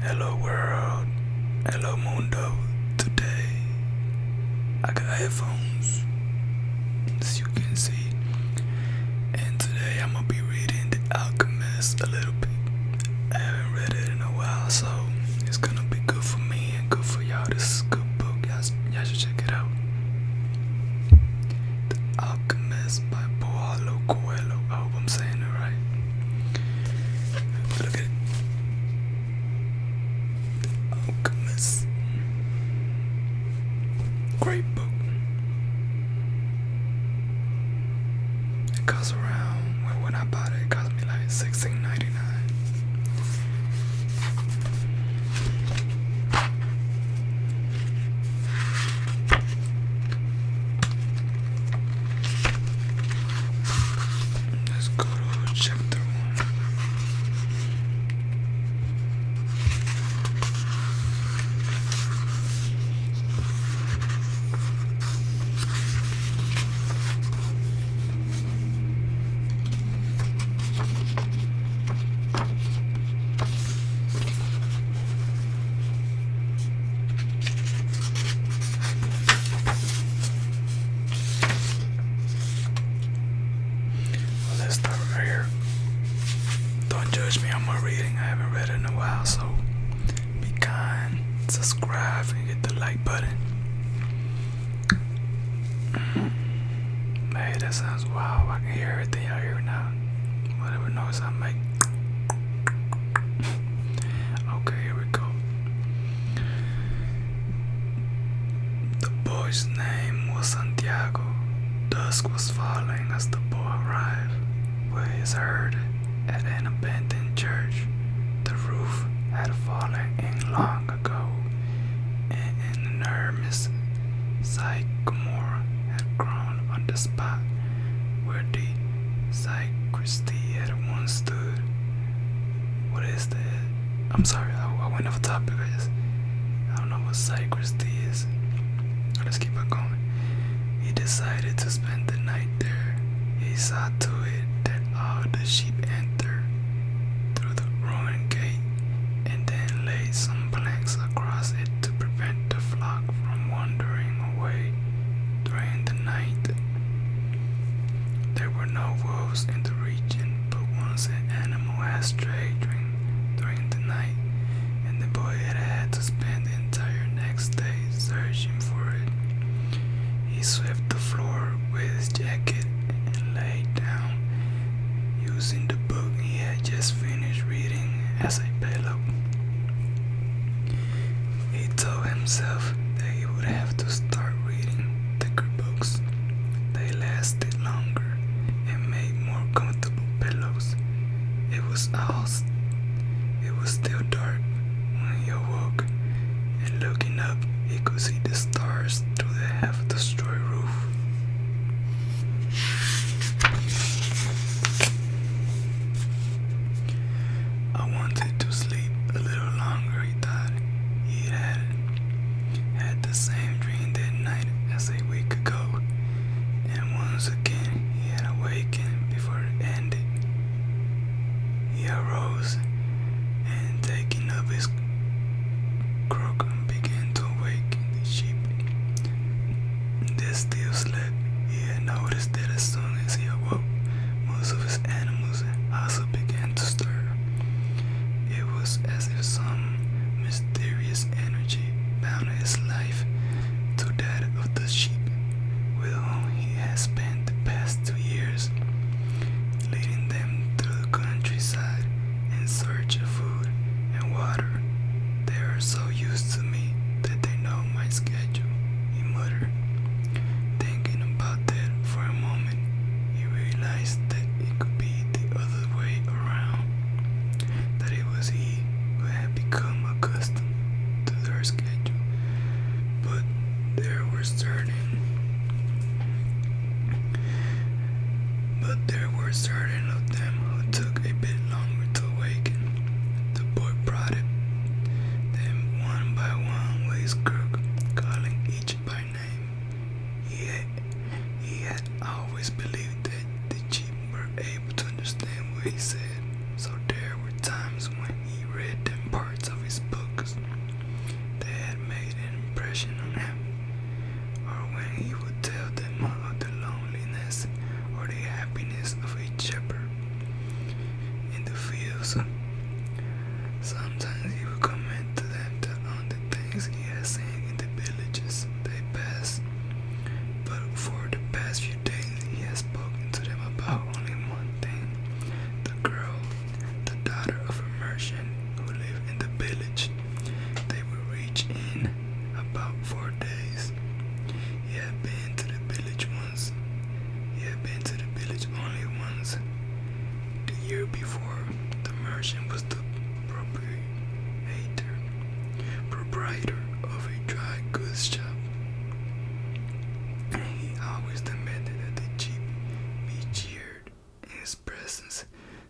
Hello world, hello mundo. Today I got headphones, as you can see, and today I'm gonna be reading The Alchemist a little bit. I haven't read it in a while, so it's gonna be good for me and good for y'all. This is a good book, y'all should check it out. The Alchemist by Paulo Coelho. I hope I'm saying it right. Look at it. Alchemist. Great book. It costs around, when I bought it cost me like $16.99. Let's go to chapter 1. Let's start right here. Don't judge me on my reading. I haven't read it in a while, so be kind, subscribe, and hit the like button. Hey, that sounds wild. I can hear everything out here now. Whatever noise I make. Okay, here we go. The boy's name was Santiago. Dusk was falling as the boy arrived with his herd at an abandoned church. The roof had fallen in long ago, and an enormous sycamore had grown on the spot where the sacristy had once stood. What is that? I'm sorry, I went off topic. I don't know what sacristy is. Let's keep it going. He decided to spend the night there. He saw to it that all the sheep entered through the ruined gate, and then laid some planks across it to prevent the flock from wandering away during the night. There were no wolves in the region, but once an animal had strayed during the night, and the boy had to spend the entire next day searching for it. He swept the floor with his jacket and lay down, using the book he had just finished reading as a pillow. He told himself that he would have to start reading thicker books. They lasted longer and made more comfortable pillows. It was still dark when he awoke, and looking up, he could see the stars through the half-destroyed roof. I wanted to sleep a little longer, he thought. He had the same dream that night as a week ago, and once again he had awakened before it ended. He arose and, taking up his crook, began to awaken the sheep. They still slept. He had noticed that as soon as he awoke, most of his animals also began to stir. It was as if some mysterious energy bound his life to that of the sheep, with whom he had spent the past 2 years, leading them through the countryside in search of food and water. They are so used to me that they know my schedule, he muttered. Thinking about that for a moment, he realized that it could be the other way around, that it was he who had become accustomed to their schedule. But there were certain of them who took a bit longer to awaken. The boy prodded them one by one with his crook, calling each by name. He had always believed that the sheep were able to understand what he said, so there were times when he read them parts of his book songs that had made an impression on him, or when he would tell them of the loneliness or the happiness of a shepherd in the fields. Sometimes he would comment to them on the things he had seen in the villages they passed, but for the past few days he had spoken to them about only one thing: the girl, the daughter of a merchant who lived in the village. They would reach in about 4 days. He had been to the village once. He had been to the village only once. The year before, the merchant was the proprietor of a dry goods shop. He always demanded that the sheep be cheered in his presence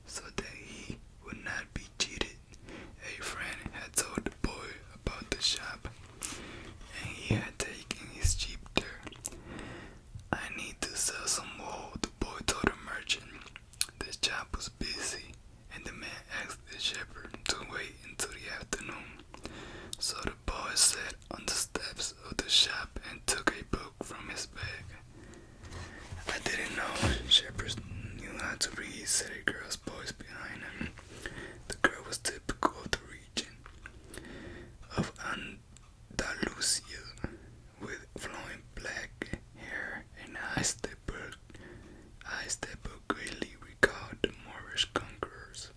so that he would not be cheated. A friend had told the boy about the shop, and he had taken his sheep there. "I need to sell some wool," the boy told the merchant. The shop was busy, and the man asked the shepherd to wait until the afternoon. So the boy sat on the steps of the shop and took a book from his bag. "I didn't know shepherds knew how to read," said a girl's voice behind him. The girl was typical of the region of Andalusia, with flowing black hair and eyes that greatly recalled the Moorish conquerors.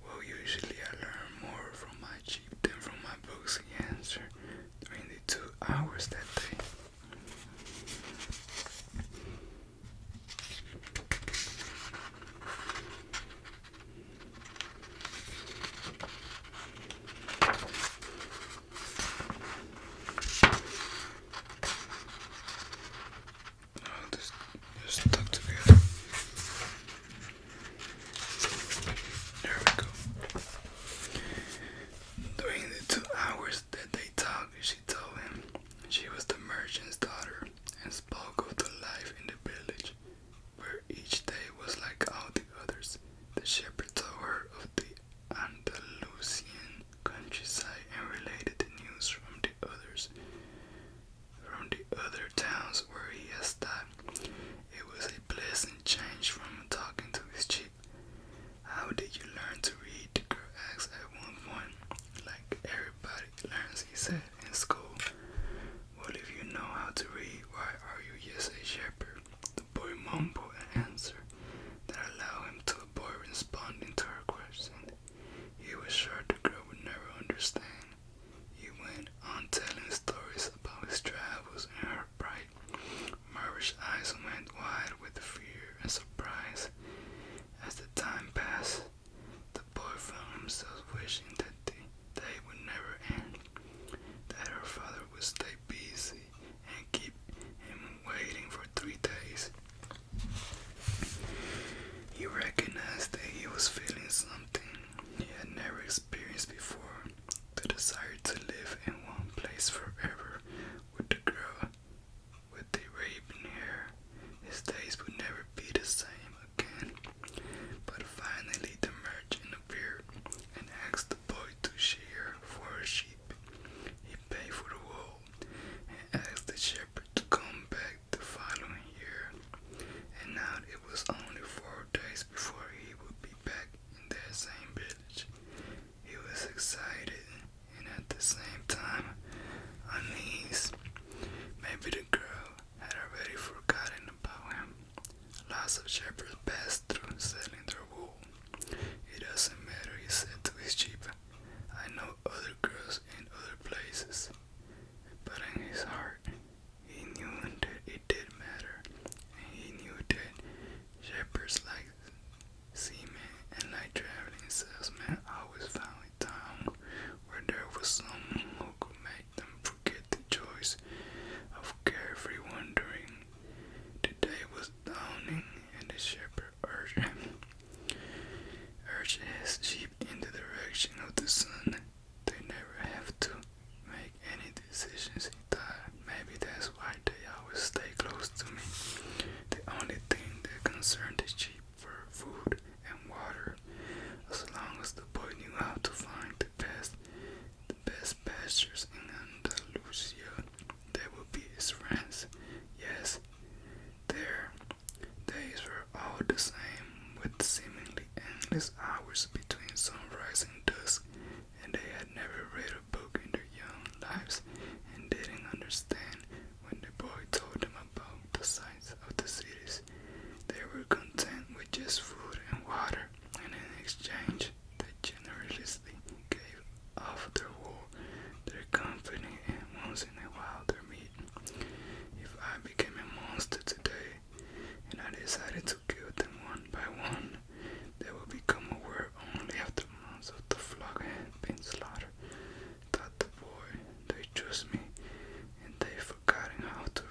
"Well, usually I learn more from my sheep than from my books," he answered, during the 2 hours that day. Oh, they're stuck together. There we go. During the 2 hours that they talked, she told him she was the merchant's daughter and spoke of the life in the village, where each day was like all the others. The shepherd told her of the Andalusian countryside and related the news from the other towns where he had stopped. It was a pleasant change from talking to his sheep. "How did you learn to read?" the girl asked at one point. "Like everybody learns," he said, "in school." "Well, if you know how to read, why are you yet a shepherd?" The boy mumbled an answer that allowed him to avoid responding to her question. He was sure the girl would never understand. He went on telling stories about his travels, and her bright Moorish eyes went wide with fear and surprise. As the time passed, the boy found himself wishing that the day would never end, that her father would stay busy and keep him waiting for 3 days. He recognized that he was feeling something he had never experienced before, the desire to live in one place forever with the girl with the raven hair. His days would never be the same again. But finally the merchant appeared and asked the boy been slaughtered. Thought the boy, they chose me, and they forgotten how to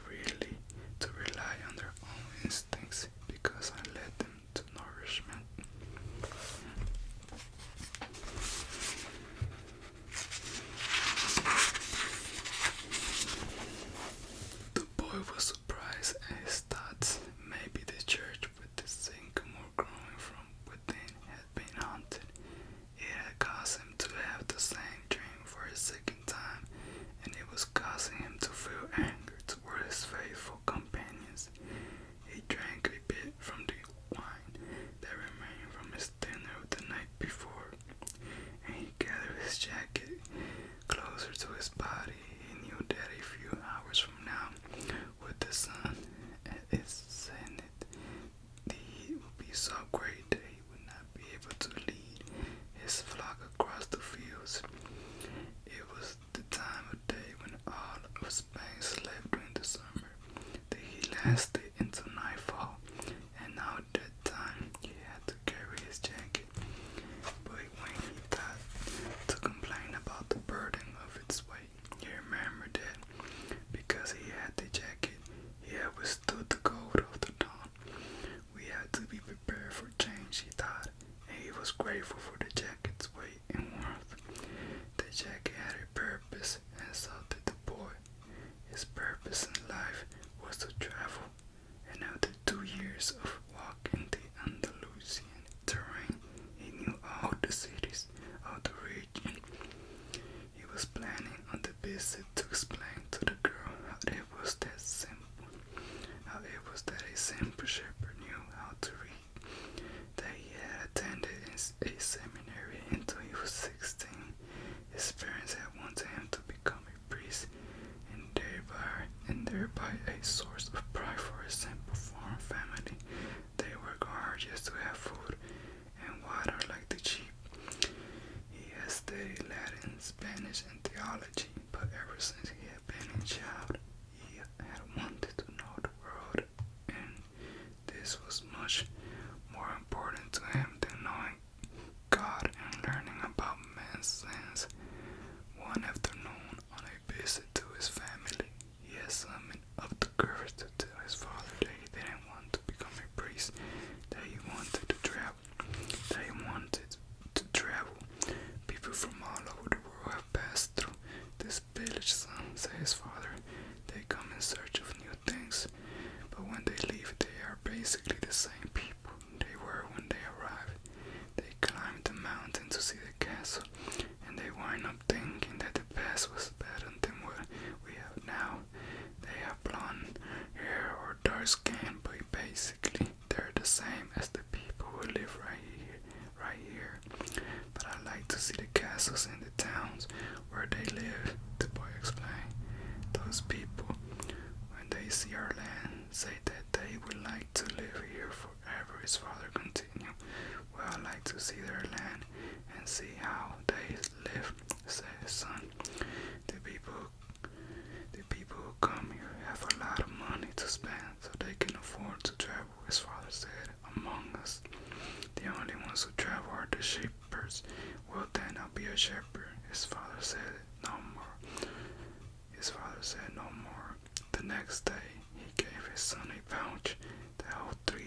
rely on their own instincts because I led them to nourishment. The boy was surprised at his thoughts. Maybe the church with its sycamore growing from within had been haunted. It had caused him to have the same dream for a second time, and it was causing him to feel anger toward his faithful companions. He drank a bit from the wine that remained from his dinner the night before, and he gathered his jacket closer to his body. He knew that a few hours from now, with the sun at its zenith, the heat would be so great that he would not be able to lead his flock across the fields. It was the time of day when all of Spain slept during the summer. The heat lasted into nightfall, and now at that time he had to carry his jacket. But when he thought to complain about the burden of its weight, he remembered that because he had the jacket, he had withstood the cold of the dawn. We had to be prepared for change, he thought, and he was grateful for the jacket's weight and warmth. The jacket had a purpose, and so did the boy. His purpose in life was to travel, and after 2 years of walking the Andalusian terrain, he knew all the cities of the region. He was planning on the visit to explain to the girl how it was that a simple shepherd knew how to read, that he had attended a seminary until he was 16. His parents had wanted him to become a priest, and thereby a source of pride for his simple farm family. They worked hard just to have food and water like the sheep. He had studied Latin, Spanish, and theology, but ever since he had been a child, he had wanted to know the world, and this was much more important to him than knowing God and learning about man's sins. One afternoon, on a visit to his family, he had summoned up the courage to tell his father that he didn't want to become a priest, that he wanted to travel. People from all over the world have passed through this village, son, said his father. They come in search of new things, but when they leave, they are basically the same people they were when they arrived. They climbed the mountain to see the castle, and they wind up thinking that the past was better than what we have now. They have blonde hair or dark skin, but basically they're the same as the people who live right here. But I like to see the castles in the towns where they live, the boy explained. Those people, when they see our land, say that they would like to live here forever, his father continued. Well, I like to see their land and see how they live, said his son. The people who come here have a lot of money to spend, so they can afford to travel, his father said. Among us, the only ones who travel are the shepherds. Well, then I'll be a shepherd, his father said. No more. The next day, he gave his son a pouch that held 3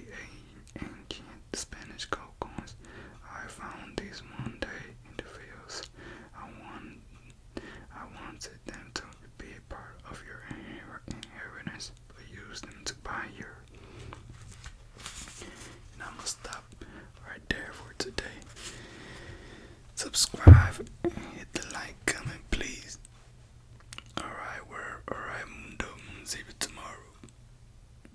ancient Spanish gold coins. I found these one day in the fields. I wanted them to be a part of your inheritance, but use them to buy your. And I'm gonna stop right there for today. Subscribe